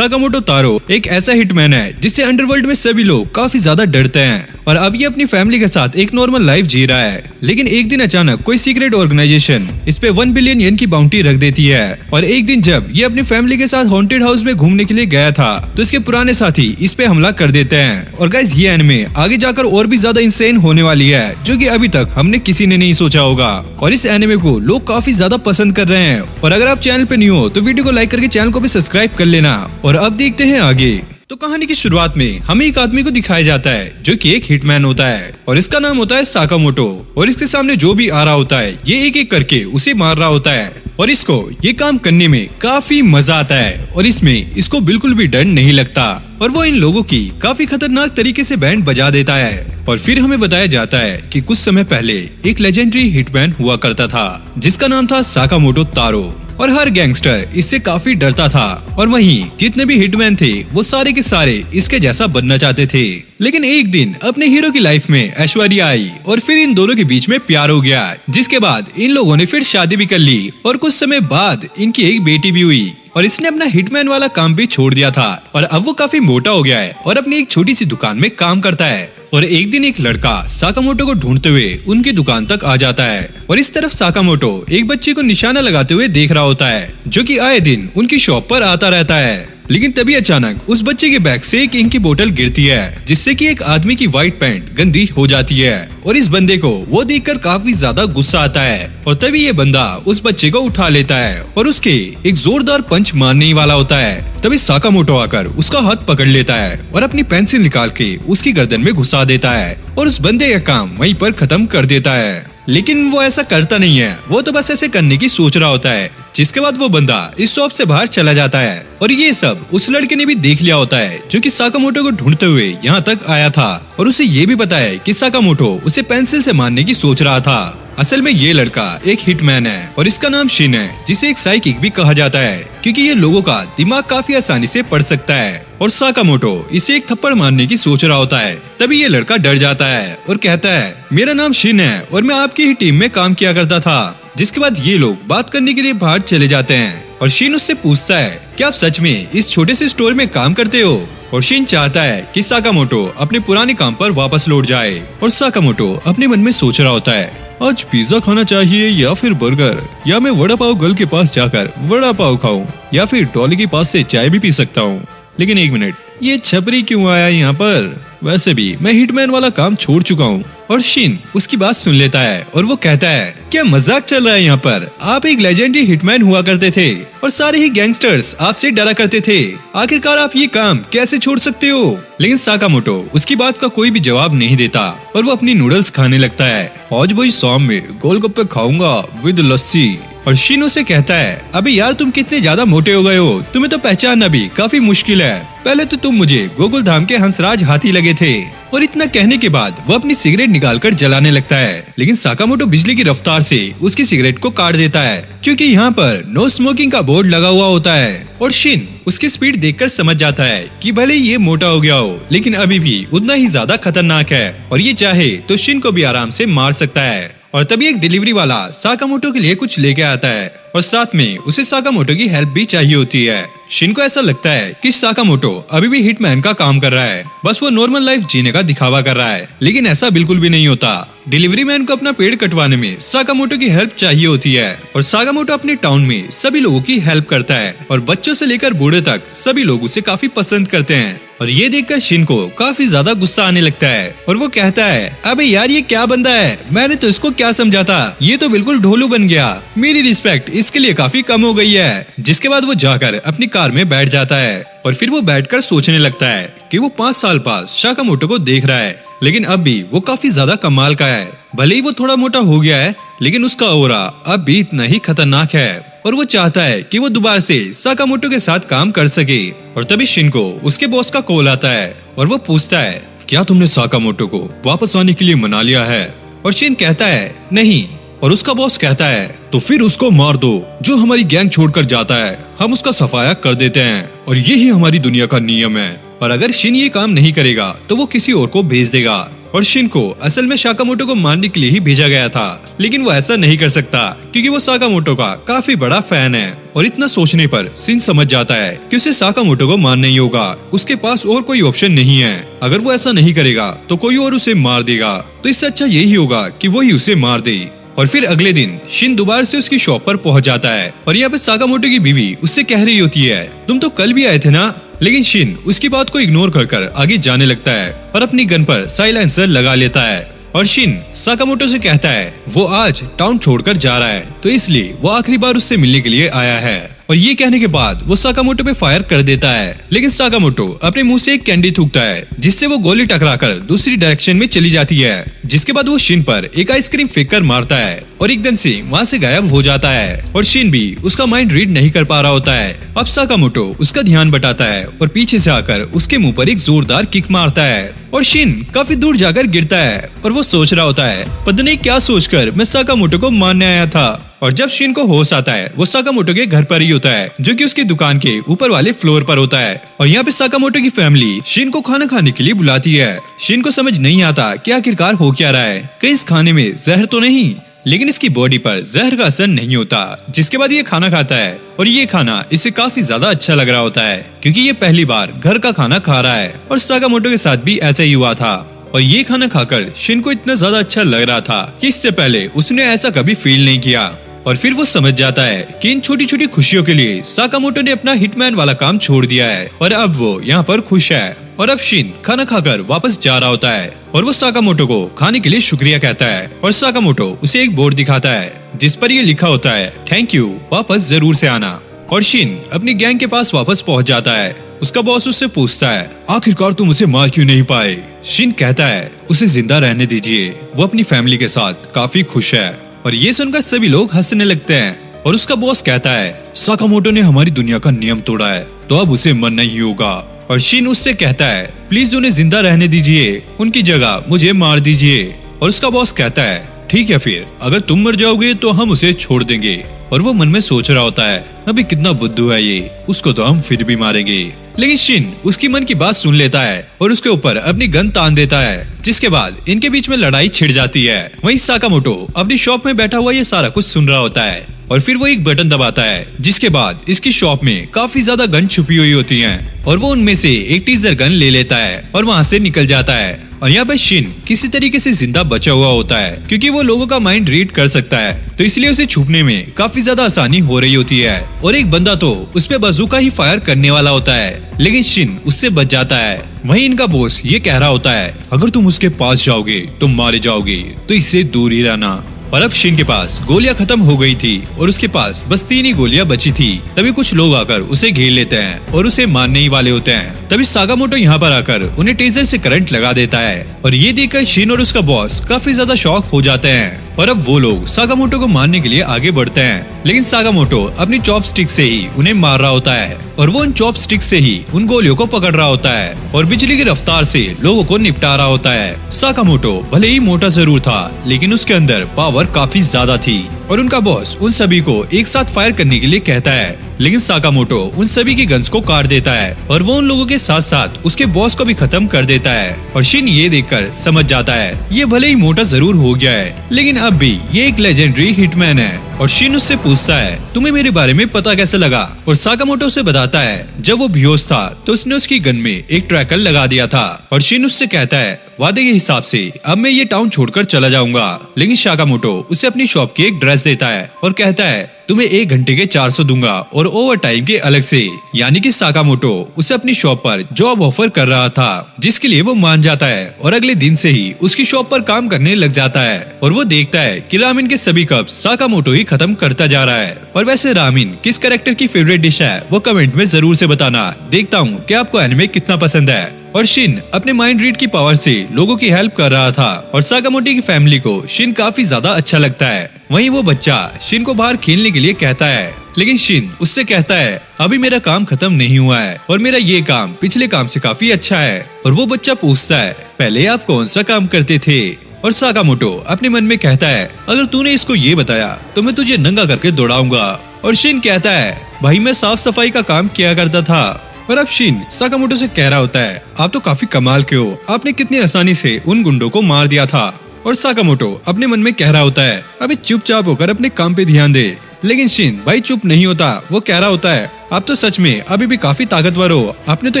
Sakamoto तारो एक ऐसा hitman है जिससे अंडरवर्ल्ड में सभी लोग काफी ज्यादा डरते हैं और अब ये अपनी फैमिली के साथ एक नॉर्मल लाइफ जी रहा है। लेकिन एक दिन अचानक कोई सीक्रेट ऑर्गेनाइजेशन इस पे 1 बिलियन येन की बाउंटी रख देती है और एक दिन जब ये अपनी फैमिली के साथ हॉन्टेड हाउस में घूमने के लिए गया था तो इसके पुराने साथी इस पे हमला कर देते हैं। और गाइस ये एनिमे आगे जाकर और भी ज्यादा इंसेन होने वाली है जो कि अभी तक हमने किसी ने नहीं सोचा होगा और इस एनिमे को लोग काफी ज्यादा पसंद कर रहे हैं। और अगर आप चैनल पे न्यू हो तो वीडियो को लाइक करके चैनल को भी सब्सक्राइब कर लेना। और अब देखते हैं आगे। तो कहानी की शुरुआत में हमें एक आदमी को दिखाया जाता है जो कि एक हिटमैन होता है और इसका नाम होता है साकामोटो और इसके सामने जो भी आ रहा होता है ये एक एक करके उसे मार रहा होता है और इसको ये काम करने में काफी मजा आता है और इसमें इसको बिल्कुल भी डर नहीं लगता और वो इन लोगों की काफी खतरनाक तरीके से बैंड बजा देता है। और फिर हमें बताया जाता है कि कुछ समय पहले एक लेजेंडरी हिटमैन हुआ करता था जिसका नाम था साकामोटो तारो और हर गैंगस्टर इससे काफी डरता था और वहीं जितने भी हिटमैन थे वो सारे के सारे इसके जैसा बनना चाहते थे। लेकिन एक दिन अपने हीरो की लाइफ में ऐश्वर्या आई और फिर इन दोनों के बीच में प्यार हो गया जिसके बाद इन लोगों ने फिर शादी भी कर ली और कुछ समय बाद इनकी एक बेटी भी हुई और इसने अपना हिटमैन वाला काम भी छोड़ दिया था और अब वो काफी मोटा हो गया है और अपनी एक छोटी सी दुकान में काम करता है। और एक दिन एक लड़का साकामोटो को ढूंढते हुए उनकी दुकान तक आ जाता है और इस तरफ साकामोटो एक बच्चे को निशाना लगाते हुए देख रहा होता है जो कि आए दिन उनकी शॉप पर आता रहता है। लेकिन तभी अचानक उस बच्चे के बैग से एक इंक की बोतल गिरती है जिससे कि एक आदमी की व्हाइट पैंट गंदी हो जाती है और इस बंदे को वो देखकर काफी ज्यादा गुस्सा आता है और तभी ये बंदा उस बच्चे को उठा लेता है और उसके एक जोरदार पंच मारने ही वाला होता है। तभी साकामोटो आकर उसका हाथ पकड़ लेता है और अपनी पेंसिल निकाल के उसकी गर्दन में घुसा देता है और उस बंदे का काम वहीं पर खत्म कर देता है। लेकिन वो ऐसा करता नहीं है, वो तो बस ऐसे करने की सोच रहा होता है जिसके बाद वो बंदा इस शॉप से बाहर चला जाता है और ये सब उस लड़के ने भी देख लिया होता है जो कि साकामोटो को ढूंढते हुए यहाँ तक आया था और उसे ये भी पता है कि साकामोटो उसे पेंसिल से मारने की सोच रहा था। असल में ये लड़का एक हिटमैन है और इसका नाम शिन है जिसे एक साइकिक भी कहा जाता है क्योंकि ये लोगों का दिमाग काफी आसानी से पढ़ सकता है और साकामोटो इसे एक थप्पड़ मारने की सोच रहा होता है। तभी ये लड़का डर जाता है और कहता है मेरा नाम शिन है और मैं आपकी ही टीम में काम किया करता था। जिसके बाद ये लोग बात करने के लिए बाहर चले जाते हैं और शिन उससे पूछता है कि आप सच में इस छोटे से स्टोर में काम करते हो। और शिन चाहता है कि साकामोटो अपने पुराने काम पर वापस लौट जाए और साकामोटो अपने मन में सोच रहा होता है आज पिज्जा खाना चाहिए या फिर बर्गर, या मैं वड़ा पाव गर्ल के पास जाकर वड़ा पाव खाऊं या फिर डॉली के पास से चाय भी पी सकता हूँ। लेकिन एक मिनट, ये छपरी क्यों आया यहाँ पर? वैसे भी मैं हिटमैन वाला काम छोड़ चुका हूँ। और शिन उसकी बात सुन लेता है और वो कहता है क्या मजाक चल रहा है यहाँ पर? आप एक लेजेंडरी हिटमैन हुआ करते थे और सारे ही गैंगस्टर्स आपसे डरा करते थे, आखिरकार आप ये काम कैसे छोड़ सकते हो? लेकिन साकामोटो उसकी बात का कोई भी जवाब नहीं देता और वो अपनी नूडल्स खाने लगता है। आज भाई शाम में गोलगप्पे खाऊंगा विद लस्सी। और शिन उसे कहता है अबे यार तुम कितने ज्यादा मोटे हो गए हो, तुम्हें तो पहचानना भी काफी मुश्किल है। पहले तो तुम मुझे गोकुल धाम के हंसराज हाथी लगे थे। और इतना कहने के बाद वो अपनी सिगरेट निकालकर जलाने लगता है। लेकिन साकामोटो बिजली की रफ्तार से उसकी सिगरेट को काट देता है क्योंकि यहाँ पर नो स्मोकिंग का बोर्ड लगा हुआ होता है। और शिन उसकी स्पीड देखकर समझ जाता है कि भले ये मोटा हो गया हो लेकिन अभी भी उतना ही ज्यादा खतरनाक है और ये चाहे तो शिन को भी आराम से मार सकता है। और तभी एक डिलीवरी वाला साकामोटो के लिए कुछ लेके आता है और साथ में उसे साकामोटो की हेल्प भी चाहिए होती है। शिन को ऐसा लगता है कि साकामोटो अभी भी हिटमैन का काम कर रहा है, बस वो नॉर्मल लाइफ जीने का दिखावा कर रहा है। लेकिन ऐसा बिल्कुल भी नहीं होता। डिलीवरी मैन को अपना पेड़ कटवाने में साकामोटो की हेल्प चाहिए होती है और साकामोटो अपने टाउन में सभी लोगों की हेल्प करता है और बच्चों से लेकर बूढ़े तक सभी लोग उसे काफी पसंद करते हैं। और ये देखकर शिन को काफी ज्यादा गुस्सा आने लगता है और वो कहता है अबे यार ये क्या बंदा है, मैंने तो इसको क्या समझा था, ये तो बिल्कुल ढोलू बन गया, मेरी रिस्पेक्ट इसके लिए काफी कम हो गई है। जिसके बाद वो जाकर अपनी कार में बैठ जाता है और फिर वो बैठकर सोचने लगता है कि वो 5 साल बाद साकामोटो को देख रहा है लेकिन अब भी वो काफी ज्यादा कमाल का है। भले ही वो थोड़ा मोटा हो गया है लेकिन उसका ऑरा अब भी इतना ही खतरनाक है और वो चाहता है कि वो दोबारा से साकामोटो के साथ काम कर सके। और तभी शिन को उसके बॉस का कॉल आता है और वो पूछता है क्या तुमने साकामोटो को वापस आने के लिए मना लिया है? और शिन कहता है नहीं, और उसका बॉस कहता है तो फिर उसको मार दो, जो हमारी गैंग छोड़कर जाता है हम उसका सफाया कर देते हैं और यही हमारी दुनिया का नियम है। और अगर शिन ये काम नहीं करेगा तो वो किसी और को भेज देगा। और शिन को असल में साकामोटो को मारने के लिए ही भेजा गया था, लेकिन वो ऐसा नहीं कर सकता क्योंकि वो साकामोटो का काफी बड़ा फैन है। और इतना सोचने पर शिन समझ जाता है कि उसे साकामोटो को मारना ही होगा, उसके पास और कोई ऑप्शन नहीं है। अगर वो ऐसा नहीं करेगा तो कोई और उसे मार देगा, तो इससे अच्छा यही होगा कि वो ही उसे मार दे। और फिर अगले दिन शिन दोबारा से उसकी शॉप पर पहुंच जाता है और यहाँ पे साकामोटो की बीवी उससे कह रही होती है तुम तो कल भी आए थे ना। लेकिन शिन उसकी बात को इग्नोर कर आगे जाने लगता है और अपनी गन पर साइलेंसर लगा लेता है। और शिन साकामोटो से कहता है वो आज टाउन छोड़कर जा रहा है, तो इसलिए वो आखिरी बार उससे मिलने के लिए आया है। और ये कहने के बाद वो साकामोटो पे फायर कर देता है, लेकिन साकामोटो अपने मुंह से एक कैंडी थूकता है जिससे वो गोली टकराकर दूसरी डायरेक्शन में चली जाती है। जिसके बाद वो शिन पर एक आइसक्रीम फेंक कर मारता है और एकदम से वहाँ से गायब हो जाता है। और शिन भी उसका माइंड रीड नहीं कर पा रहा होता है। अब साकामोटो उसका ध्यान बटाता है और पीछे से आकर उसके मुंह पर एक जोरदार किक मारता है और शिन काफी दूर जाकर गिरता है और वो सोच रहा होता है पता नहीं क्या सोचकर मैं साकामोटो को मारने आया था। और जब शिन को होश आता है वो साकामोटो के घर पर ही होता है, जो कि उसकी दुकान के ऊपर वाले फ्लोर पर होता है। और यहाँ पे साकामोटो की फैमिली शिन को खाना खाने के लिए बुलाती है। शिन को समझ नहीं आता कि आखिरकार हो क्या रहा है, कहीं इस खाने में जहर तो नहीं। लेकिन इसकी बॉडी पर जहर का असर नहीं होता। जिसके बाद ये खाना खाता है और ये खाना इसे काफी ज्यादा अच्छा लग रहा होता है क्योंकि ये पहली बार घर का खाना खा रहा है। और साकामोटो के साथ भी ऐसा ही हुआ था। और ये खाना खाकर शिन को इतना ज्यादा अच्छा लग रहा था कि इससे पहले उसने ऐसा कभी फील नहीं किया। और फिर वो समझ जाता है कि इन छोटी छोटी खुशियों के लिए साकामोटो ने अपना हिटमैन वाला काम छोड़ दिया है और अब वो यहाँ पर खुश है। और अब शिन खाना खाकर वापस जा रहा होता है और वो साकामोटो को खाने के लिए शुक्रिया कहता है। और साकामोटो उसे एक बोर्ड दिखाता है जिस पर ये लिखा होता है थैंक यू, वापस जरूर से आना। और शिन अपनी गैंग के पास वापस पहुँच जाता है। उसका बॉस उससे पूछता है आखिरकार तुम उसे मार क्यों नहीं पाए। शिन कहता है उसे जिंदा रहने दीजिए, वो अपनी फैमिली के साथ काफी खुश है। और ये सुनकर सभी लोग हंसने लगते हैं। और उसका बॉस कहता है साकामोटो ने हमारी दुनिया का नियम तोड़ा है, तो अब उसे मरना ही होगा। और शिन उससे कहता है प्लीज उन्हें जिंदा रहने दीजिए, उनकी जगह मुझे मार दीजिए। और उसका बॉस कहता है ठीक है, फिर अगर तुम मर जाओगे तो हम उसे छोड़ देंगे। और वो मन में सोच रहा होता है अभी कितना बुद्धू है ये, उसको तो हम फिर भी मारेंगे। लेकिन शिन उसकी मन की बात सुन लेता है और उसके ऊपर अपनी गन तान देता है। जिसके बाद इनके बीच में लड़ाई छिड़ जाती है। वहीं साकामोटो अपनी शॉप में बैठा हुआ ये सारा कुछ सुन रहा होता है और फिर वो एक बटन दबाता है जिसके बाद इसकी शॉप में काफी ज्यादा गन छुपी हुई होती हैं और वो उनमें से एक टीजर गन ले लेता है और वहाँ से निकल जाता है। और यहाँ पे शिन किसी तरीके से जिंदा बचा हुआ होता है क्योंकि वो लोगों का माइंड रीड कर सकता है, तो इसलिए उसे छुपने में काफी ज्यादा आसानी हो रही होती है। और एक बंदा तो उस पे बंदूक ही फायर करने वाला होता है, लेकिन शिन उससे बच जाता है। वहीं इनका बॉस ये कह रहा होता है अगर तुम उसके पास जाओगे तो मारे जाओगे, तो इससे दूर ही रहना। और अब शिन के पास गोलियां खत्म हो गई थी और उसके पास बस 3 ही गोलियां बची थी। तभी कुछ लोग आकर उसे घेर लेते हैं और उसे मारने ही वाले होते हैं। तभी साकामोटो यहाँ पर आकर उन्हें टेजर से करंट लगा देता है और ये देखकर शिन और उसका बॉस काफी ज्यादा शॉक हो जाते हैं। और अब वो लोग साकामोटो को मारने के लिए आगे बढ़ते हैं, लेकिन साकामोटो अपनी चॉपस्टिक से ही उन्हें मार रहा होता है और वो उन चॉपस्टिक से ही उन गोलियों को पकड़ रहा होता है और बिजली की रफ्तार से लोगों को निपटा रहा होता है। साकामोटो भले ही मोटा जरूर था, लेकिन उसके अंदर पावर काफी ज्यादा थी। और उनका बॉस उन सभी को एक साथ फायर करने के लिए कहता है, लेकिन साकामोटो उन सभी की गन्स को काट देता है और वो उन लोगों के साथ साथ उसके बॉस को भी खत्म कर देता है। और शिन ये देखकर समझ जाता है ये भले ही मोटा जरूर हो गया है, लेकिन अब भी ये एक लेजेंडरी हिटमैन है। और शिन उससे पूछता है तुम्हें मेरे बारे में पता कैसे लगा। और साकामोटो उसे बताता है जब वो बेहोश था तो उसने उसकी गन में एक ट्रैकर लगा दिया था। और शिन उससे कहता है वादे के हिसाब से अब मैं ये टाउन छोड़कर चला जाऊंगा। लेकिन साकामोटो उसे अपनी शॉप की एक ड्रेस देता है और कहता है तुम्हें 1 घंटे के 400 दूंगा और ओवर टाइम के अलग से। यानी कि साकामोटो उसे अपनी शॉप पर जॉब ऑफर कर रहा था, जिसके लिए वो मान जाता है और अगले दिन से ही उसकी शॉप पर काम करने लग जाता है। और वो देखता है कि रामेन के सभी कप साकामोटो ही खत्म करता जा रहा है। और वैसे रामेन किस कैरेक्टर की फेवरेट डिश है वो कमेंट में जरूर से बताना। देखता हूँ कि आपको एनिमे कितना पसंद है। और शिन अपने माइंड रीड की पावर से लोगों की हेल्प कर रहा था और साकामोटो की फैमिली को शिन काफी ज्यादा अच्छा लगता है। वहीं वो बच्चा शिन को बाहर खेलने के लिए कहता है, लेकिन शिन उससे कहता है अभी मेरा काम खत्म नहीं हुआ है और मेरा ये काम पिछले काम से काफी अच्छा है। और वो बच्चा पूछता है पहले आप कौन सा काम करते थे। और साकामोटो अपने मन में कहता है अगर तूने इसको ये बताया तो मैं तुझे नंगा करके दौड़ाऊंगा। और शिन कहता है भाई मैं साफ सफाई का काम किया करता था। और अब शिन साकामोटो से कह रहा होता है आप तो काफी कमाल के हो, आपने कितनी आसानी से उन गुंडों को मार दिया था। और साकामोटो अपने मन में कह रहा होता है अबे चुपचाप होकर अपने काम पे ध्यान दे। लेकिन शिन भाई चुप नहीं होता, वो कह रहा होता है आप तो सच में अभी भी काफी ताकतवर हो, आपने तो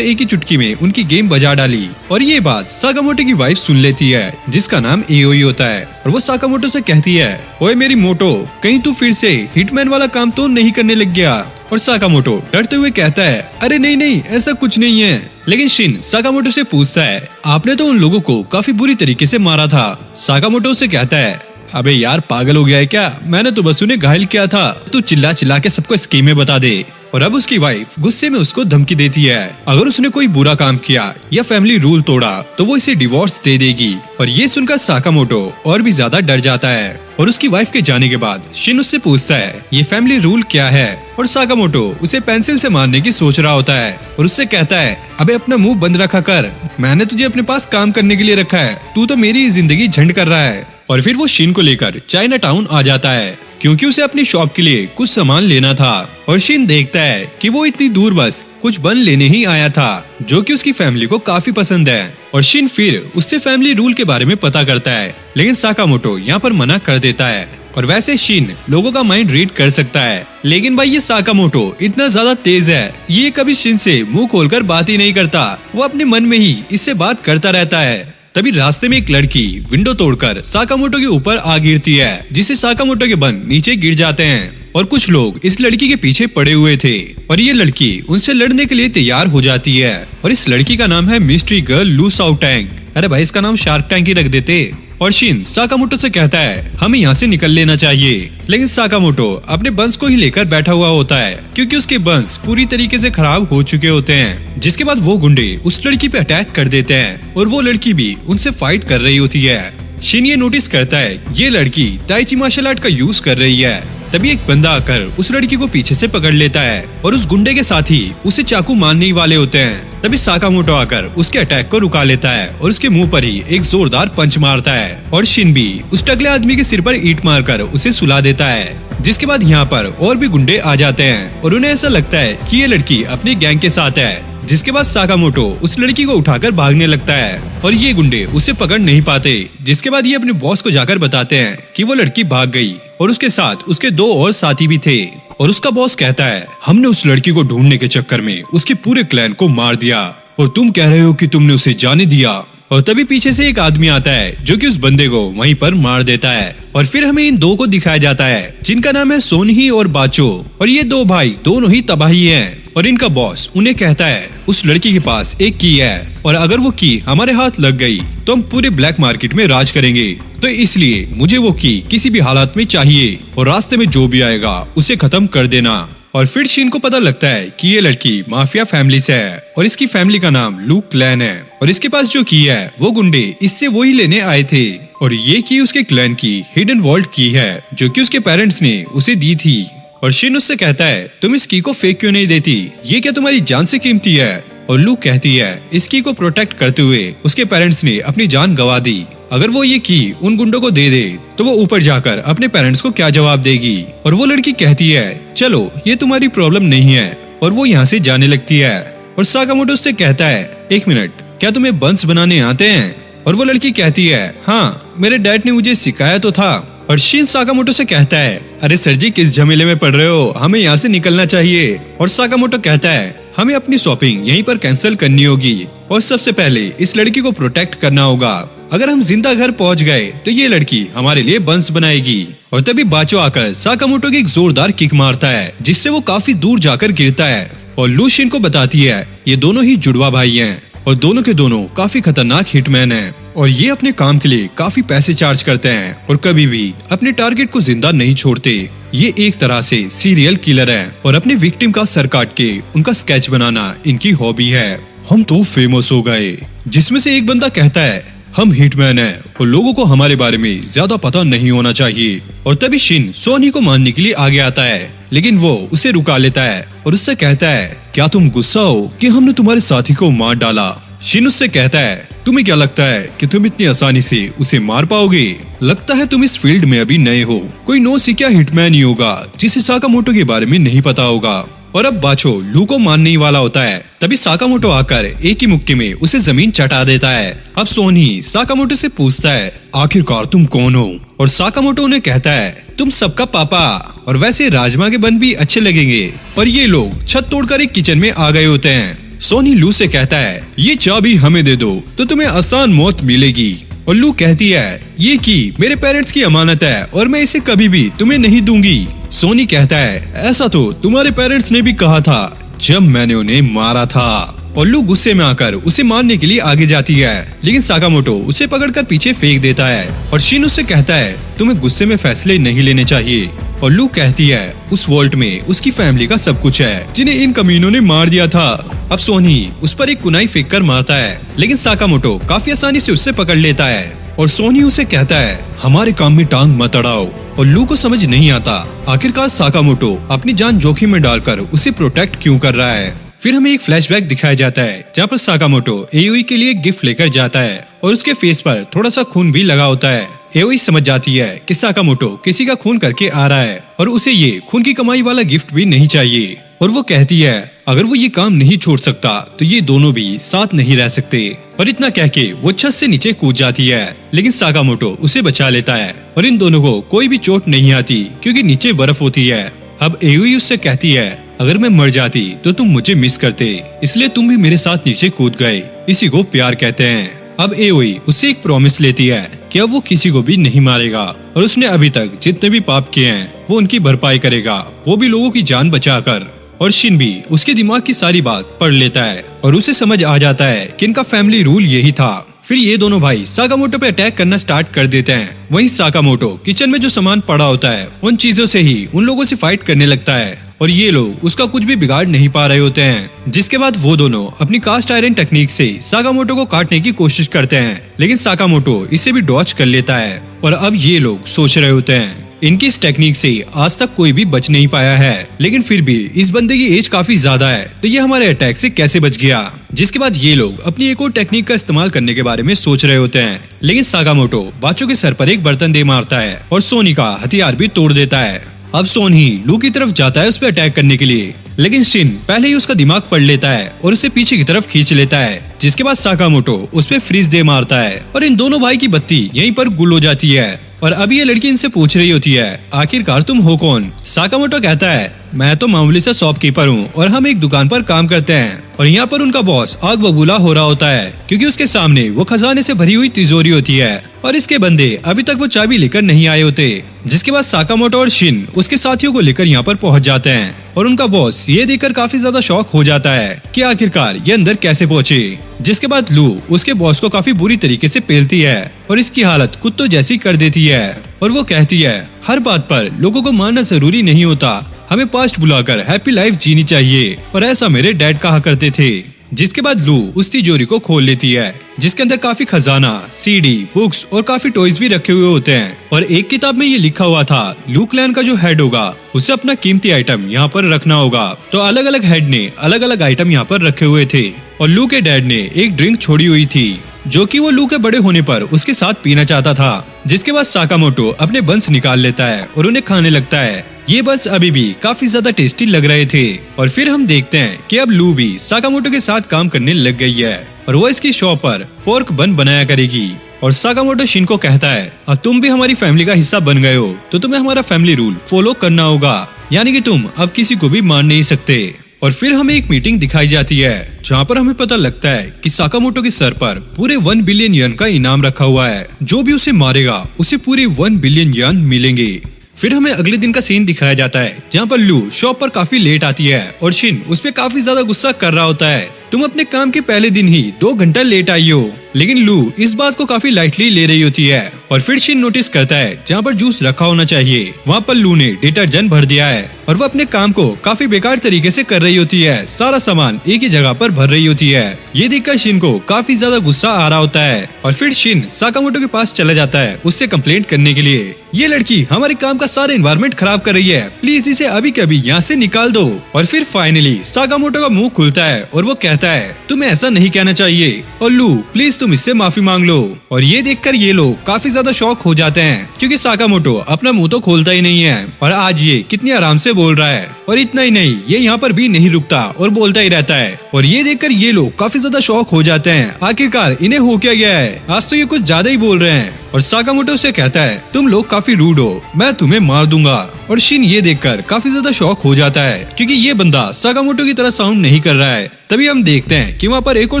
एक ही चुटकी में उनकी गेम बजा डाली। और ये बात साकामोटो की वाइफ सुन लेती है जिसका नाम एओई होता है। और वो साकामोटो से कहती है ओए मेरी मोटो, कहीं तू फिर से हिटमैन वाला काम तो नहीं करने लग गया। और साकामोटो डरते हुए कहता है अरे नहीं नहीं ऐसा कुछ नहीं है। लेकिन शिन साकामोटो से पूछता है आपने तो उन लोगों को काफी बुरी तरीके से मारा था। साकामोटो से कहता है अबे यार पागल हो गया है क्या, मैंने तो बस उन्हें घायल किया था, तू चिल्ला चिल्ला के सबको स्कीमें बता दे। और अब उसकी वाइफ गुस्से में उसको धमकी देती है अगर उसने कोई बुरा काम किया या फैमिली रूल तोड़ा तो वो इसे डिवोर्स दे देगी। और ये सुनकर साकामोटो और भी ज्यादा डर जाता है। और उसकी वाइफ के जाने के बाद शिन उससे पूछता है ये फैमिली रूल क्या है। और साकामोटो उसे पेंसिल से मारने की सोच रहा होता है और उससे कहता है अबे अपना मुंह बंद रखा कर, मैंने तुझे अपने पास काम करने के लिए रखा है, तू तो मेरी जिंदगी झंड कर रहा है। और फिर वो शिन को लेकर चाइना टाउन आ जाता है क्योंकि उसे अपनी शॉप के लिए कुछ सामान लेना था। और शिन देखता है कि वो इतनी दूर बस कुछ बन लेने ही आया था जो कि उसकी फैमिली को काफी पसंद है। और शिन फिर उससे फैमिली रूल के बारे में पता करता है लेकिन साकामोटो यहाँ पर मना कर देता है। और वैसे शिन लोगों का माइंड रीड कर सकता है लेकिन भाई ये साकामोटो इतना ज्यादा तेज है, ये कभी शिन से मुंह खोलकर बात ही नहीं करता, वो अपने मन में ही इससे बात करता रहता है। तभी रास्ते में एक लड़की विंडो तोड़कर साकामोटो के ऊपर आ गिरती है जिससे साकामोटो के बन नीचे गिर जाते हैं। और कुछ लोग इस लड़की के पीछे पड़े हुए थे और ये लड़की उनसे लड़ने के लिए तैयार हो जाती है। और इस लड़की का नाम है मिस्ट्री गर्ल लू साउ टैंक। अरे भाई इसका नाम शार्क टैंक ही रख देते। और शिन साकामोटो से कहता है हमें यहाँ से निकल लेना चाहिए। लेकिन साकामोटो अपने बंस को ही लेकर बैठा हुआ होता है क्योंकि उसके बंस पूरी तरीके से खराब हो चुके होते हैं। जिसके बाद वो गुंडे उस लड़की पे अटैक कर देते हैं और वो लड़की भी उनसे फाइट कर रही होती है। शिन ये नोटिस करता है ये लड़की ताइची मार्शल आर्ट का यूज कर रही है। तभी एक बंदा आकर उस लड़की को पीछे से पकड़ लेता है और उस गुंडे के साथ ही उसे चाकू मारने ही वाले होते हैं। तभी साकामोटो आकर उसके अटैक को रुका लेता है और उसके मुंह पर ही एक जोरदार पंच मारता है। और शिन भी उस टकले आदमी के सिर पर ईंट मारकर उसे सुला देता है। जिसके बाद यहाँ पर और भी गुंडे आ जाते हैं और उन्हें ऐसा लगता है कि ये लड़की अपनी गैंग के साथ है। जिसके बाद साकामोटो उस लड़की को उठाकर भागने लगता है और ये गुंडे उसे पकड़ नहीं पाते। जिसके बाद ये अपने बॉस को जाकर बताते हैं कि वो लड़की भाग गई और उसके साथ उसके 2 और साथी भी थे। और उसका बॉस कहता है हमने उस लड़की को ढूंढने के चक्कर में उसके पूरे क्लैन को मार दिया और तुम कह रहे हो कि तुमने उसे जाने दिया। और तभी पीछे से एक आदमी आता है जो कि उस बंदे को वहीं पर मार देता है। और फिर हमें इन 2 को दिखाया जाता है जिनका नाम है सोनही और बाचो। और ये 2 भाई दोनों ही तबाही हैं। और इनका बॉस उन्हें कहता है उस लड़की के पास एक की है और अगर वो की हमारे हाथ लग गई तो हम पूरे ब्लैक मार्केट में राज करेंगे, तो इसलिए मुझे वो की किसी भी हालात में चाहिए और रास्ते में जो भी आएगा उसे खत्म कर देना। और फिर शिन को पता लगता है कि ये लड़की माफिया फैमिली से है और इसकी फैमिली का नाम लू क्लैन है। और इसके पास जो की है वो गुंडे इससे वो ही लेने आए थे और ये की उसके क्लैन की हिडन वॉल्ट की है जो कि उसके पेरेंट्स ने उसे दी थी। और शिन उससे कहता है तुम इस की को फेंक क्यों नहीं देती, ये क्या तुम्हारी जान से कीमती है। और लू कहती है इस की को प्रोटेक्ट करते हुए उसके पेरेंट्स ने अपनी जान गंवा दी, अगर वो ये की उन गुंडों को दे दे तो वो ऊपर जाकर अपने पेरेंट्स को क्या जवाब देगी। और वो लड़की कहती है चलो ये तुम्हारी प्रॉब्लम नहीं है और वो यहाँ से जाने लगती है। और साकामोटो उससे कहता है एक मिनट, क्या तुम्हें बंस बनाने आते हैं। और वो लड़की कहती है हाँ मेरे डैड ने मुझे सिखाया तो था। और शिन साकामोटो से कहता है अरे सर जी किस झमेले में पड़ रहे हो, हमें यहाँ से निकलना चाहिए। और साकामोटो कहता है हमें अपनी शॉपिंग यहीं पर कैंसिल करनी होगी और सबसे पहले इस लड़की को प्रोटेक्ट करना होगा, अगर हम जिंदा घर पहुंच गए तो ये लड़की हमारे लिए बंस बनाएगी। और तभी बाचो आकर साकामोटो की एक जोरदार किक मारता है जिससे वो काफी दूर जाकर गिरता है। और लू शिन को बताती है ये दोनों ही जुड़वा भाई हैं और दोनों के दोनों काफी खतरनाक हिटमैन हैं और ये अपने काम के लिए काफी पैसे चार्ज करते हैं और कभी भी अपने टारगेट को जिंदा नहीं छोड़ते। ये एक तरह से सीरियल किलर है और अपने विक्टिम का सर काट के उनका स्केच बनाना इनकी हॉबी है। हम तो फेमस हो गए, जिसमें से एक बंदा कहता है हम हिटमैन हैं और लोगों को हमारे बारे में ज्यादा पता नहीं होना चाहिए। और तभी शिन सोनी को मारने के लिए आगे आता है लेकिन वो उसे रुका लेता है और उससे कहता है क्या तुम गुस्सा हो कि हमने तुम्हारे साथी को मार डाला। शिन उससे कहता है, तुम्हें क्या लगता है कि तुम इतनी आसानी से उसे मार पाओगे? लगता है तुम इस फील्ड में अभी नए हो। कोई नो सिक्या हिटमैन ही होगा जिसे साकामोटो के बारे में नहीं पता होगा। और अब बाचो लू को मारने ही वाला होता है, तभी साकामोटो आकर एक ही मुक्के में उसे जमीन चटा देता है। अब सोन ही साकामोटो से पूछता है, आखिरकार तुम कौन हो? और साकामोटो उन्हें कहता है, तुम सबका पापा। और वैसे राजमा के बन भी अच्छे लगेंगे। और ये लोग छत तोड़कर एक किचन में आ गए होते हैं। सोनी लू से कहता है, ये चाबी हमें दे दो तो तुम्हें आसान मौत मिलेगी। और लू कहती है, ये की मेरे पेरेंट्स की अमानत है और मैं इसे कभी भी तुम्हें नहीं दूंगी। सोनी कहता है, ऐसा तो तुम्हारे पेरेंट्स ने भी कहा था जब मैंने उन्हें मारा था। और लू गुस्से में आकर उसे मारने के लिए आगे जाती है, लेकिन साकामोटो उसे पकड़कर पीछे फेंक देता है। और शिन उससे कहता है, तुम्हें गुस्से में फैसले नहीं लेने चाहिए। और लू कहती है, उस वॉल्ट में उसकी फैमिली का सब कुछ है जिन्हें इन कमीनों ने मार दिया था। अब सोनी उस पर एक कुनाई फेंक कर मारता है, लेकिन साकामोटो काफी आसानी से उससे पकड़ लेता है। और सोनी उसे कहता है, हमारे काम में टांग मत अड़ाओ। और लू को समझ नहीं आता आखिरकार साकामोटो अपनी जान जोखिम में डालकर उसे प्रोटेक्ट क्यों कर रहा है। फिर हमें एक फ्लैशबैक दिखाया जाता है जहाँ पर साकामोटो एओई के लिए गिफ्ट लेकर जाता है और उसके फेस पर थोड़ा सा खून भी लगा होता है। एओई समझ जाती है कि साकामोटो किसी का खून करके आ रहा है और उसे ये खून की कमाई वाला गिफ्ट भी नहीं चाहिए। और वो कहती है, अगर वो ये काम नहीं छोड़ सकता तो ये दोनों भी साथ नहीं रह सकते। और इतना कह के वो छत से नीचे कूद जाती है, लेकिन साकामोटो उसे बचा लेता है और इन दोनों को कोई भी चोट नहीं आती क्योंकि नीचे बर्फ होती है। अब एओई उससे कहती है, अगर मैं मर जाती तो तुम मुझे मिस करते, इसलिए तुम भी मेरे साथ नीचे कूद गए। इसी को प्यार कहते हैं। अब एओई उससे एक प्रॉमिस लेती है कि अब वो किसी को भी नहीं मारेगा और उसने अभी तक जितने भी पाप किए हैं वो उनकी भरपाई करेगा, वो भी लोगों की जान बचाकर। और शिन भी उसके दिमाग की सारी बात पढ़ लेता है और उसे समझ आ जाता है कि इनका फैमिली रूल यही था। फिर ये दोनों भाई साकामोटो पे अटैक करना स्टार्ट कर देते हैं। वहीं साकामोटो किचन में जो सामान पड़ा होता है उन चीजों से ही उन लोगों से फाइट करने लगता है और ये लोग उसका कुछ भी बिगाड़ नहीं पा रहे होते हैं। जिसके बाद वो दोनों अपनी कास्ट आयरन टेक्निक से साकामोटो को काटने की कोशिश करते हैं, लेकिन साकामोटो इसे भी डॉच कर लेता है। और अब ये लोग सोच रहे होते हैं, इनकी इस टेक्निक से आज तक कोई भी बच नहीं पाया है, लेकिन फिर भी इस बंदे की एज काफी ज्यादा है तो ये हमारे अटैक से कैसे बच गया। जिसके बाद ये लोग अपनी एक और टेक्निक का इस्तेमाल करने के बारे में सोच रहे होते हैं, लेकिन साकामोटो बाचो के सर पर एक बर्तन दे मारता है और सोनी का हथियार भी तोड़ देता है। अब सोन ही लू की तरफ जाता है उस पर अटैक करने के लिए, लेकिन शिन पहले ही उसका दिमाग पढ़ लेता है और उसे पीछे की तरफ खींच लेता है। जिसके बाद साकामोटो उस पे फ्रीज दे मारता है और इन दोनों भाई की बत्ती यहीं पर गुल हो जाती है। और अभी ये लड़की इनसे पूछ रही होती है, आखिरकार तुम हो कौन? साकामोटो कहता है, मैं तो मामूली सा शॉपकीपर हूँ और हम एक दुकान पर काम करते हैं। और यहाँ पर उनका बॉस आग बबूला हो रहा होता है क्योंकि उसके सामने वो खजाने से भरी हुई तिजोरी होती है और इसके बंदे अभी तक वो चाबी लेकर नहीं आए होते। जिसके बाद साकामोटो और शिन उसके साथियों को लेकर यहाँ पर पहुँच जाते हैं और उनका बॉस ये देखकर काफी ज्यादा शॉक हो जाता है कि आखिरकार ये अंदर कैसे पहुँचे। जिसके बाद लू उसके बॉस को काफी बुरी तरीके से पेलती है और इसकी हालत कुत्तों जैसी कर देती है और वो कहती है, हर बात पर लोगों को मारना जरूरी नहीं होता, हमें पास्ट बुलाकर हैप्पी लाइफ जीनी चाहिए और ऐसा मेरे डैड कहा करते थे। जिसके बाद लू उस तिजोरी को खोल लेती है जिसके अंदर काफी खजाना, सीडी, बुक्स और काफी टॉयज भी रखे हुए होते हैं। और एक किताब में ये लिखा हुआ था, लू क्लैन का जो हेड होगा उसे अपना कीमती आइटम यहाँ पर रखना होगा। तो अलग अलग हेड ने अलग अलग आइटम यहाँ पर रखे हुए थे और लू के डैड ने एक ड्रिंक छोड़ी हुई थी जो कि वो लू के बड़े होने पर उसके साथ पीना चाहता था। जिसके बाद साकामोटो अपने बंस निकाल लेता है और उन्हें खाने लगता है। ये बंस अभी भी काफी ज्यादा टेस्टी लग रहे थे। और फिर हम देखते हैं कि अब लू भी साकामोटो के साथ काम करने लग गई है और वो इसकी शॉप पर पोर्क बन बनाया करेगी। और साकामोटो शिन को कहता है, अब तुम भी हमारी फैमिली का हिस्सा बन गए हो तो तुम्हें हमारा फैमिली रूल फॉलो करना होगा, यानी कि तुम अब किसी को भी मार नहीं सकते। और फिर हमें एक मीटिंग दिखाई जाती है जहाँ पर हमें पता लगता है कि साकामोटो के सर पर पूरे 1 बिलियन येन का इनाम रखा हुआ है। जो भी उसे मारेगा उसे पूरे 1 बिलियन येन मिलेंगे। फिर हमें अगले दिन का सीन दिखाया जाता है जहाँ पर लू शॉप पर काफी लेट आती है और शिन उस पर काफी ज्यादा गुस्सा कर रहा होता है, तुम अपने काम के पहले दिन ही 2 घंटा लेट आई हो। लेकिन लू इस बात को काफी लाइटली ले रही होती है। और फिर शिन नोटिस करता है जहाँ पर जूस रखा होना चाहिए वहाँ पर लू ने डिटर्जेंट भर दिया है और वो अपने काम को काफी बेकार तरीके से कर रही होती है, सारा सामान एक ही जगह पर भर रही होती है। ये देखकर शिन को काफी ज्यादा गुस्सा आ रहा होता है और फिर शिन साकामोटो के पास चला जाता है उससे कंप्लेंट करने के लिए, ये लड़की हमारे काम का सारा एनवायरनमेंट खराब कर रही है, प्लीज इसे अभी के अभी यहाँ से निकाल दो। और फिर फाइनली साकामोटो का मुंह खुलता है और वो कहता कहता है तुम्हें ऐसा नहीं कहना चाहिए और लू प्लीज तुम इससे माफी मांग लो। और ये देखकर ये लोग काफी ज्यादा शॉक हो जाते हैं क्योंकि साकामोटो अपना मुंह तो खोलता ही नहीं है और आज ये कितनी आराम से बोल रहा है। और इतना ही नहीं, ये यहाँ पर भी नहीं रुकता और बोलता ही रहता है। और ये देखकर ये लोग काफी ज्यादा शॉक हो जाते हैं, आखिरकार इन्हें हो क्या गया है, आज तो ये कुछ ज्यादा ही बोल रहे हैं। और साकामोटो से कहता है तुम लोग काफी रूड हो, मैं तुम्हें मार दूंगा। और शिन ये देखकर काफी ज्यादा शॉक हो जाता है क्योंकि ये बंदा साकामोटो की तरह साउंड नहीं कर रहा है। तभी हम देखते हैं कि वहाँ पर एक और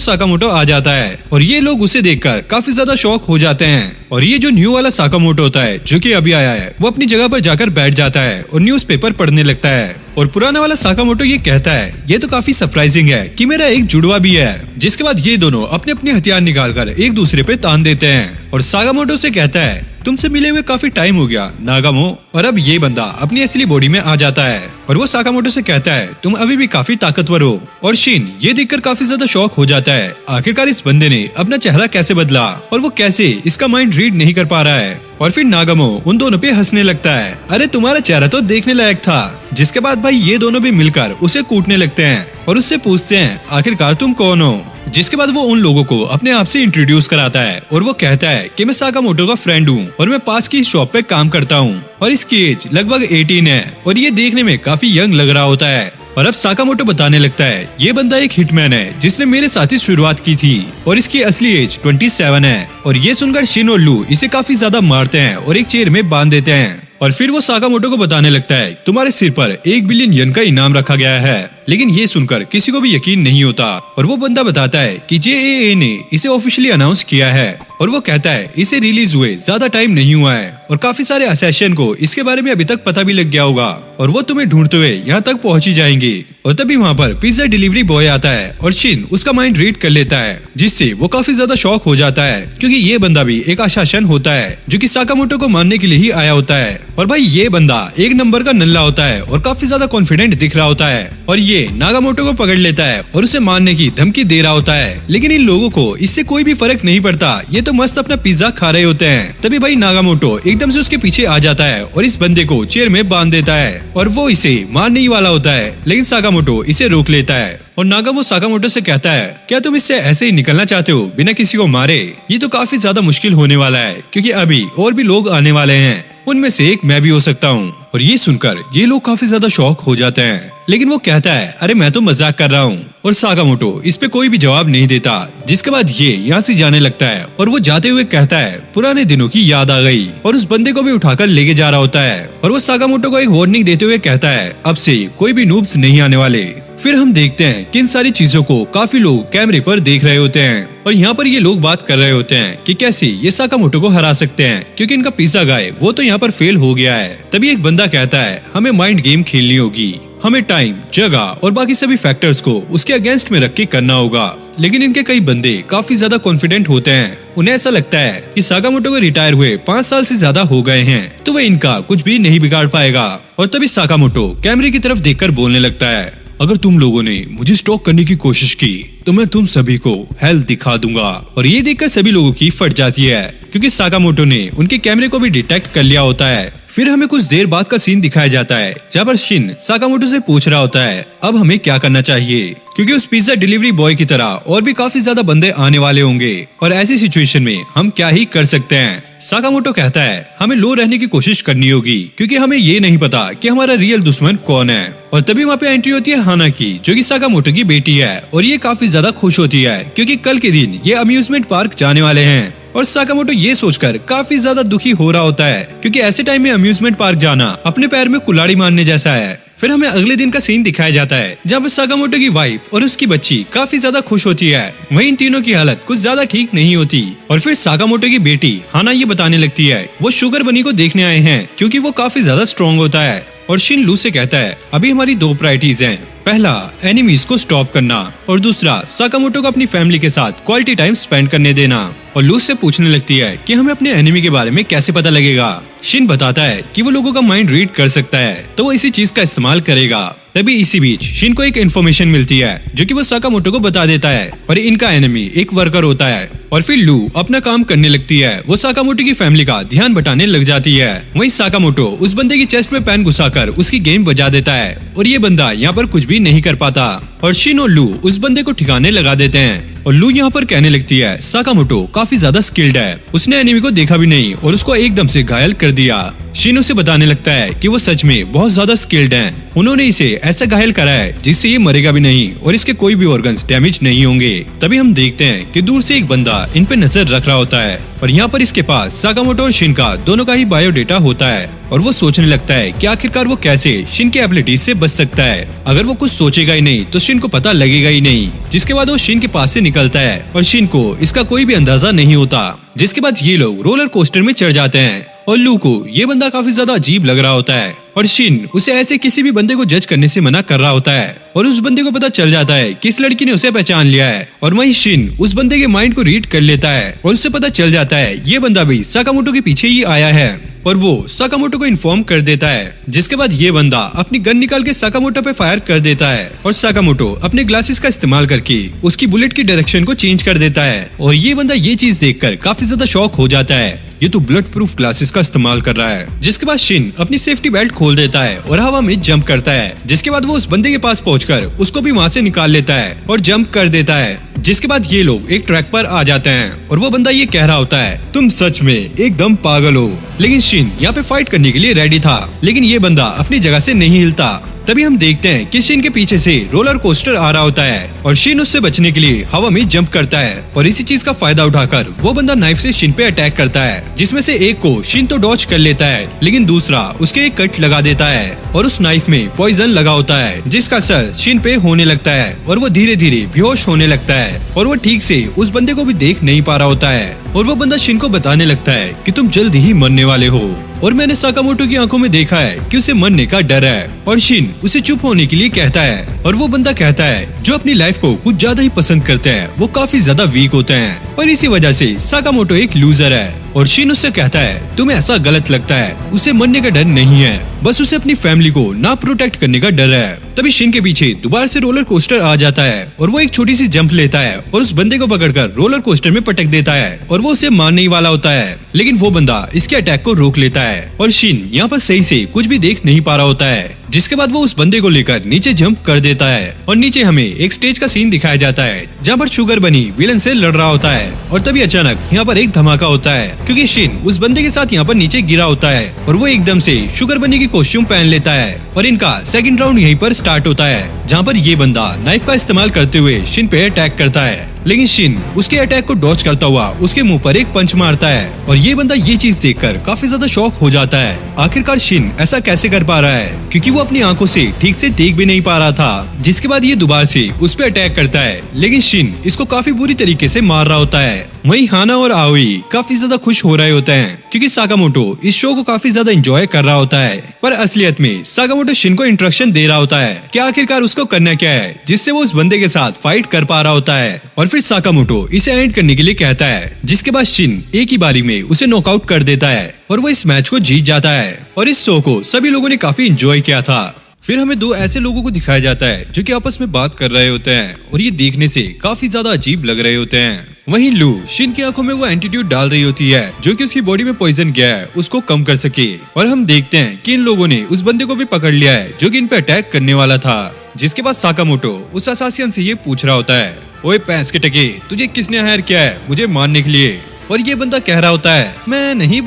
साकामोटो आ जाता है और ये लोग उसे देखकर काफी ज्यादा शॉक हो जाते हैं। और ये जो न्यू वाला साकामोटो होता है जो कि अभी आया है, वो अपनी जगह पर जाकर बैठ जाता है और न्यूज़पेपर पढ़ने लगता है। और पुराना वाला साकामोटो ये कहता है ये तो काफी सरप्राइजिंग है कि मेरा एक जुड़वा भी है। जिसके बाद ये दोनों अपने अपने हथियार निकालकर एक दूसरे पे तान देते हैं और साकामोटो से कहता है तुमसे मिले हुए काफी टाइम हो गया नागामो। और अब ये बंदा अपनी असली बॉडी में आ जाता है और वो साकामोटो से कहता है तुम अभी भी काफी ताकतवर हो। और शिन ये देखकर काफी ज्यादा शॉक हो जाता है, आखिरकार इस बंदे ने अपना चेहरा कैसे बदला और वो कैसे इसका माइंड रीड नहीं कर पा रहा है। और फिर नागामो उन दोनों पे हंसने लगता है, अरे तुम्हारा चेहरा तो देखने लायक था। जिसके बाद भाई ये दोनों भी मिलकर उसे कूटने लगते हैं और उससे पूछते हैं आखिरकार तुम कौन हो। जिसके बाद वो उन लोगों को अपने आप से इंट्रोड्यूस कराता है और वो कहता है कि मैं साकामोटो का फ्रेंड हूँ और मैं पास की शॉप पे काम करता हूँ और इसकी एज लगभग 18 है और ये देखने में काफी यंग लग रहा होता है। और अब साकामोटो बताने लगता है ये बंदा एक हिटमैन है जिसने मेरे साथ ही शुरुआत की थी और इसकी असली एज 27 है। और ये सुनकर शिन और लू इसे काफी ज्यादा मारते हैं और एक चेयर में बांध देते हैं। और फिर वो साकामोटो को बताने लगता है तुम्हारे सिर पर 1 बिलियन येन का इनाम रखा गया है। लेकिन ये सुनकर किसी को भी यकीन नहीं होता और वो बंदा बताता है कि JAA ने इसे ऑफिशियली अनाउंस किया है और वो कहता है इसे रिलीज हुए ज्यादा टाइम नहीं हुआ है और काफी सारे असैसिन को इसके बारे में अभी तक पता भी लग गया होगा और वो तुम्हें ढूंढते हुए यहाँ तक पहुँच ही जाएंगे। और तभी वहाँ पर पिज्जा डिलीवरी बॉय आता है और शिन उसका माइंड रीड कर लेता है जिससे वो काफी ज्यादा शॉक हो जाता है क्योंकि ये बंदा भी एक असैसिन होता है जो कि साकामोटो को मारने के लिए ही आया होता है। और भाई ये बंदा एक नंबर का नल्ला होता है और काफी ज्यादा कॉन्फिडेंट दिख रहा होता है और ये नागामोटो को पकड़ लेता है और उसे मारने की धमकी दे रहा होता है। लेकिन इन लोगों को इससे कोई भी फर्क नहीं पड़ता, ये तो मस्त अपना पिज्जा खा रहे होते हैं। तभी भाई नागामोटो एकदम से उसके पीछे आ जाता है और इस बंदे को चेयर में बांध देता है और वो इसे मारने ही वाला होता है लेकिन साकामोटो इसे रोक लेता है। और नागामो साकामोटो से कहता है क्या तुम इससे ऐसे ही निकलना चाहते हो बिना किसी को मारे? ये तो काफी ज्यादा मुश्किल होने वाला है क्योंकि अभी और भी लोग आने वाले हैं, उनमें से एक मैं भी हो सकता हूँ। और ये सुनकर ये लोग काफी ज्यादा शॉक हो जाते हैं लेकिन वो कहता है अरे मैं तो मजाक कर रहा हूँ। और साकामोटो इस पे कोई भी जवाब नहीं देता जिसके बाद ये यहाँ से जाने लगता है और वो जाते हुए कहता है पुराने दिनों की याद आ गई और उस बंदे को भी उठाकर लेके जा रहा होता है। और वो साकामोटो को एक वार्निंग देते हुए कहता है अब से कोई भी नूब्स नहीं आने वाले। फिर हम देखते हैं कि इन सारी चीजों को काफी लोग कैमरे पर देख रहे होते हैं और यहाँ पर ये लोग बात कर रहे होते हैं कि कैसे ये साकामोटो को हरा सकते हैं क्योंकि इनका पिज्जा गाय वो तो यहाँ पर फेल हो गया है। तभी एक बंदा कहता है हमें माइंड गेम खेलनी होगी, हमें टाइम, जगह और बाकी सभी फैक्टर्स को उसके अगेंस्ट में रख के करना होगा। लेकिन इनके कई बंदे काफी ज्यादा कॉन्फिडेंट होते हैं, उन्हें ऐसा लगता है कि साकामोटो को रिटायर हुए 5 साल से ज्यादा हो गए हैं तो वह इनका कुछ भी नहीं बिगाड़ पाएगा। और तभी साकामोटो कैमरे की तरफ देखकर बोलने लगता है अगर तुम लोगों ने मुझे स्टॉक करने की कोशिश की तो मैं तुम सभी को हेल दिखा दूंगा। और ये देखकर सभी लोगों की फट जाती है क्योंकि साकामोटो ने उनके कैमरे को भी डिटेक्ट कर लिया होता है। फिर हमें कुछ देर बाद का सीन दिखाया जाता है जहाँ पर शिन साकामोटो से पूछ रहा होता है अब हमें क्या करना चाहिए क्योंकि उस पिज्जा डिलीवरी बॉय की तरह और भी काफी ज्यादा बंदे आने वाले होंगे और ऐसी सिचुएशन में हम क्या ही कर सकते हैं। साकामोटो कहता है हमें लो रहने की कोशिश करनी होगी क्योंकि हमें ये नहीं पता कि हमारा रियल दुश्मन कौन है। और तभी वहाँ पे एंट्री होती है हाना की जो कि साकामोटो की बेटी है और ये काफी ज्यादा खुश होती है क्योंकि कल के दिन ये अम्यूजमेंट पार्क जाने वाले हैं। और साकामोटो ये सोचकर काफी ज्यादा दुखी हो रहा होता है क्योंकि ऐसे टाइम में अम्यूजमेंट पार्क जाना अपने पैर में कुल्हाड़ी मारने जैसा है। फिर हमें अगले दिन का सीन दिखाया जाता है जहाँ पर साकामोटो की वाइफ और उसकी बच्ची काफी ज्यादा खुश होती है, वहीं इन तीनों की हालत कुछ ज्यादा ठीक नहीं होती। और फिर साकामोटो की बेटी हाना ये बताने लगती है वो शुगर बनी को देखने आए हैं क्योंकि वो काफी ज्यादा स्ट्रॉन्ग होता है। और शिन लू से कहता है अभी हमारी 2 प्रायोरिटीज हैं, पहला एनिमीज को स्टॉप करना और दूसरा साकामोटो को अपनी फैमिली के साथ क्वालिटी टाइम स्पेंड करने देना। और लू से पूछने लगती है कि हमें अपने एनिमी के बारे में कैसे पता लगेगा। शिन बताता है कि वो लोगों का माइंड रीड कर सकता है तो वो इसी चीज का इस्तेमाल करेगा। तभी इसी बीच शिन को एक इन्फॉर्मेशन मिलती है जो कि वो साकामोटो को बता देता है और इनका एनिमी एक वर्कर होता है। और फिर लू अपना काम करने लगती है, वो साकामोटो की फैमिली का ध्यान बटाने लग जाती है। वहीं साकामोटो उस बंदे की चेस्ट में पेन घुसाकर उसकी गेम बजा देता है और ये बंदा यहाँ पर कुछ भी नहीं कर पाता। और शिन और लू उस बंदे को ठिकाने लगा देते हैं और लू यहाँ पर कहने लगती है साकामोटो काफी ज्यादा स्किल्ड है, उसने एनिमी को देखा भी नहीं और उसको एकदम से घायल कर दिया। शिन उसे बताने लगता है कि वो सच में बहुत ज्यादा स्किल्ड हैं। उन्होंने इसे ऐसा घायल करा है जिससे ये मरेगा भी नहीं और इसके कोई भी ऑर्गन्स डैमेज नहीं होंगे। तभी हम देखते हैं कि दूर से एक बंदा इन पे नजर रख रहा होता है और यहाँ पर इसके पास साकामोटो और शिन का दोनों का ही बायोडेटा होता है और वो सोचने लगता है कि आखिरकार वो कैसे शिन के एबिलिटीज से बच सकता है। अगर वो कुछ सोचेगा ही नहीं तो शिन को पता लगेगा ही नहीं। जिसके बाद वो शिन के पास से निकलता है और शिन को इसका कोई भी अंदाजा नहीं होता। जिसके बाद ये लोग रोलर कोस्टर में चढ़ जाते हैं और लू को ये बंदा काफी ज्यादा अजीब लग रहा होता है और शिन उसे ऐसे किसी भी बंदे को जज करने से मना कर रहा होता है और उस बंदे को पता चल जाता है कि इस लड़की ने उसे पहचान लिया है और वहीं शिन उस बंदे के माइंड को रीड कर लेता है और उससे पता चल जाता है ये बंदा भी साकामोटो के पीछे ही आया है और वो साकामोटो को इन्फॉर्म कर देता है। जिसके बाद ये बंदा अपनी गन निकाल के साकामोटो पे फायर कर देता है और साकामोटो अपने ग्लासेस का इस्तेमाल करके उसकी बुलेट की डायरेक्शन को चेंज कर देता है और ये बंदा ये चीज देखकर काफी ज्यादा शॉक हो जाता है, ये तो ब्लड प्रूफ ग्लासेस का इस्तेमाल कर रहा है। जिसके बाद शिन अपनी सेफ्टी बेल्ट खोल देता है और हवा में जंप करता है। जिसके बाद वो उस बंदे के पास पहुंचकर उसको भी वहां से निकाल लेता है और जंप कर देता है। जिसके बाद ये लोग एक ट्रैक पर आ जाते हैं और वो बंदा ये कह रहा होता है तुम सच में एकदम पागल हो। लेकिन शिन यहाँ पे फाइट करने के लिए रेडी था लेकिन ये बंदा अपनी जगह से नहीं हिलता। तभी हम देखते हैं कि शिन के पीछे से रोलर कोस्टर आ रहा होता है और शिन उससे बचने के लिए हवा में जंप करता है और इसी चीज का फायदा उठाकर वो बंदा नाइफ से शिन पे अटैक करता है। जिसमें से एक को शिन तो डॉच कर लेता है लेकिन दूसरा उसके एक कट लगा देता है और उस नाइफ में पॉइजन लगा होता है जिसका असर शिन पे होने लगता है और वो धीरे धीरे बेहोश होने लगता है और वो ठीक से उस बंदे को भी देख नहीं पा रहा होता है और वो बंदा शिन को बताने लगता है कि तुम जल्द ही मरने वाले हो और मैंने साकामोटो की आंखों में देखा है कि उसे मरने का डर है और शिन उसे चुप होने के लिए कहता है और वो बंदा कहता है जो अपनी लाइफ को कुछ ज्यादा ही पसंद करते हैं वो काफी ज्यादा वीक होते हैं और इसी वजह से साकामोटो एक लूजर है। और शिन उससे कहता है तुम्हें ऐसा गलत लगता है, उसे मरने का डर नहीं है, बस उसे अपनी फैमिली को ना प्रोटेक्ट करने का डर है। तभी शिन के पीछे दोबारा से रोलर कोस्टर आ जाता है और वो एक छोटी सी जंप लेता है और उस बंदे को पकड़कर रोलर कोस्टर में पटक देता है और वो उसे मारने ही वाला होता है लेकिन वो बंदा इसके अटैक को रोक लेता है और शिन यहाँ पर सही से कुछ भी देख नहीं पा रहा होता है। जिसके बाद वो उस बंदे को लेकर नीचे जंप कर देता है और नीचे हमें एक स्टेज का सीन दिखाया जाता है जहाँ पर शुगर बनी विलन से लड़ रहा होता है और तभी अचानक यहाँ पर एक धमाका होता है क्योंकि शिन उस बंदे के साथ यहाँ पर नीचे गिरा होता है और वो एकदम से शुगर बनी की कॉस्ट्यूम पहन लेता है और इनका सेकंड राउंड यहीं पर स्टार्ट होता है जहाँ पर ये बंदा नाइफ का इस्तेमाल करते हुए शिन पे अटैक करता है लेकिन शिन उसके अटैक को डॉच करता हुआ उसके मुंह पर एक पंच मारता है और ये बंदा ये चीज देखकर काफी ज्यादा शॉक हो जाता है। आखिरकार शिन ऐसा कैसे कर पा रहा है क्योंकि वो अपनी आंखों से ठीक से देख भी नहीं पा रहा था। जिसके बाद ये दोबारा से उस पर अटैक करता है लेकिन शिन इसको काफी बुरी तरीके से मार रहा होता है। वहीं हाना और आओई काफी ज्यादा खुश हो रहे होते हैं क्योंकि साकामोटो इस शो को काफी ज्यादा एंजॉय कर रहा होता है पर असलियत में साकामोटो शिन को इंस्ट्रक्शन दे रहा होता है कि आखिरकार उसको करना क्या है जिससे वो उस बंदे के साथ फाइट कर पा रहा होता है और फिर साकामोटो इसे एंड करने के लिए कहता है। जिसके बाद शिन एक ही बारी में उसे नॉकआउट कर देता है और वो इस मैच को जीत जाता है और इस शो को सभी लोगों ने काफी एंजॉय किया था। फिर हमें दो ऐसे लोगों को दिखाया जाता है जो कि आपस में बात कर रहे होते हैं और ये देखने से काफी ज्यादा अजीब लग रहे होते हैं। वहीं लू शिन की आंखों में वो एंटीट्यूड डाल रही होती है जो कि उसकी बॉडी में पॉइजन गया है उसको कम कर सके और हम देखते हैं कि इन लोगों ने उस बंदे को भी पकड़ लिया है जो कि इन पे अटैक करने वाला था। जिसके बाद साकामोटो उस असासियन से ये पूछ रहा होता है ओए पैंस के टके, तुझे किसने हायर किया है मुझे मारने के लिए? और ये बंदा कह रहा होता है मैं नहीं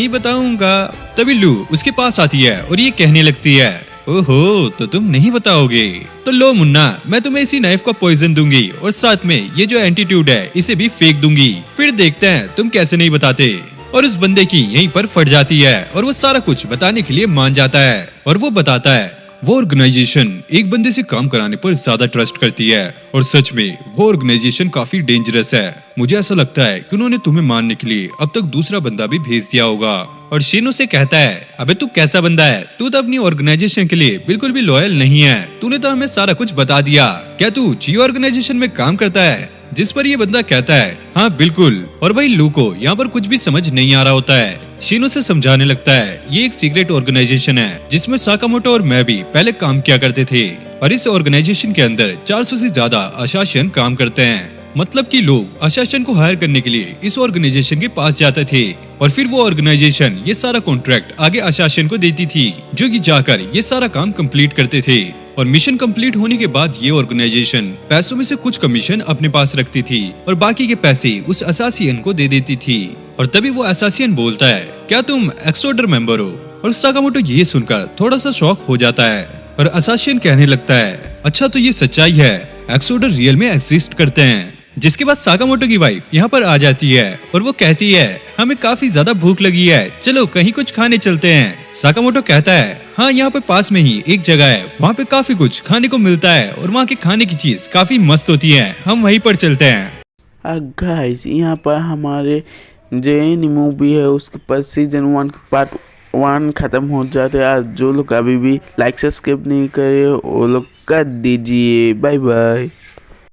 बताऊंगा। तभी लू उसके पास आती है और ये कहने लगती है ओहो तो तुम नहीं बताओगे, तो लो मुन्ना मैं तुम्हें इसी नाइफ को पॉइजन दूंगी और साथ में ये जो एंटीट्यूड है इसे भी फेंक दूंगी, फिर देखते हैं तुम कैसे नहीं बताते। और उस बंदे की यहीं पर फट जाती है और वो सारा कुछ बताने के लिए मान जाता है और वो बताता है वो ऑर्गेनाइजेशन एक बंदे से काम कराने पर ज्यादा ट्रस्ट करती है और सच में वो ऑर्गेनाइजेशन काफी डेंजरस है। मुझे ऐसा लगता है कि उन्होंने तुम्हें मारने के लिए अब तक दूसरा बंदा भी भेज दिया होगा। और शिन उसे कहता है अबे तू कैसा बंदा है, तू तो अपनी ऑर्गेनाइजेशन के लिए बिल्कुल भी लॉयल नहीं है, तूने तो हमें सारा कुछ बता दिया, क्या तू जी ऑर्गेनाइजेशन में काम करता है? जिस पर ये बंदा कहता है हाँ बिल्कुल। और भाई लू को यहाँ पर कुछ भी समझ नहीं आ रहा होता है। शिन उसे समझाने लगता है ये एक सीक्रेट ऑर्गेनाइजेशन है जिसमें साकामोटो और मैं भी पहले काम किया करते थे और इस ऑर्गेनाइजेशन के अंदर 400 से ज्यादा अशासन काम करते हैं। मतलब कि लोग अशासन को हायर करने के लिए इस ऑर्गेनाइजेशन के पास जाते थे और फिर वो ऑर्गेनाइजेशन ये सारा कॉन्ट्रैक्ट आगे अशासन को देती थी जो कि जाकर ये सारा काम कंप्लीट करते थे। और मिशन कंप्लीट होने के बाद ये ऑर्गेनाइजेशन पैसों में से कुछ कमीशन अपने पास रखती थी और बाकी के पैसे उस असासियन को दे देती थी। और तभी वो असासियन बोलता है, क्या तुम एक्सोडर मेंबर हो? और साकामोटो ये सुनकर थोड़ा सा शॉक हो जाता है और असासियन कहने लगता है, अच्छा तो ये सच्चाई है, एक्सोडर रियल में एग्जिस्ट करते हैं। जिसके बाद साकामोटो की वाइफ यहाँ पर आ जाती है और वो कहती है, हमें काफी ज्यादा भूख लगी है, चलो कहीं कुछ खाने चलते हैं। साकामोटो कहता है, हाँ यहाँ पे पास में ही एक जगह है, वहाँ पे काफी कुछ खाने को मिलता है और वहाँ के खाने की चीज काफी मस्त होती है, हम वहीं पर चलते हैं। गाइस यहाँ पर हमारे जो मूवी है उसके पर सीजन 1 पार्ट 1 खत्म हो जाता है। जो लोग अभी भी लाइक सब्सक्राइब नहीं करे वो लोग कर दीजिए। Bye bye.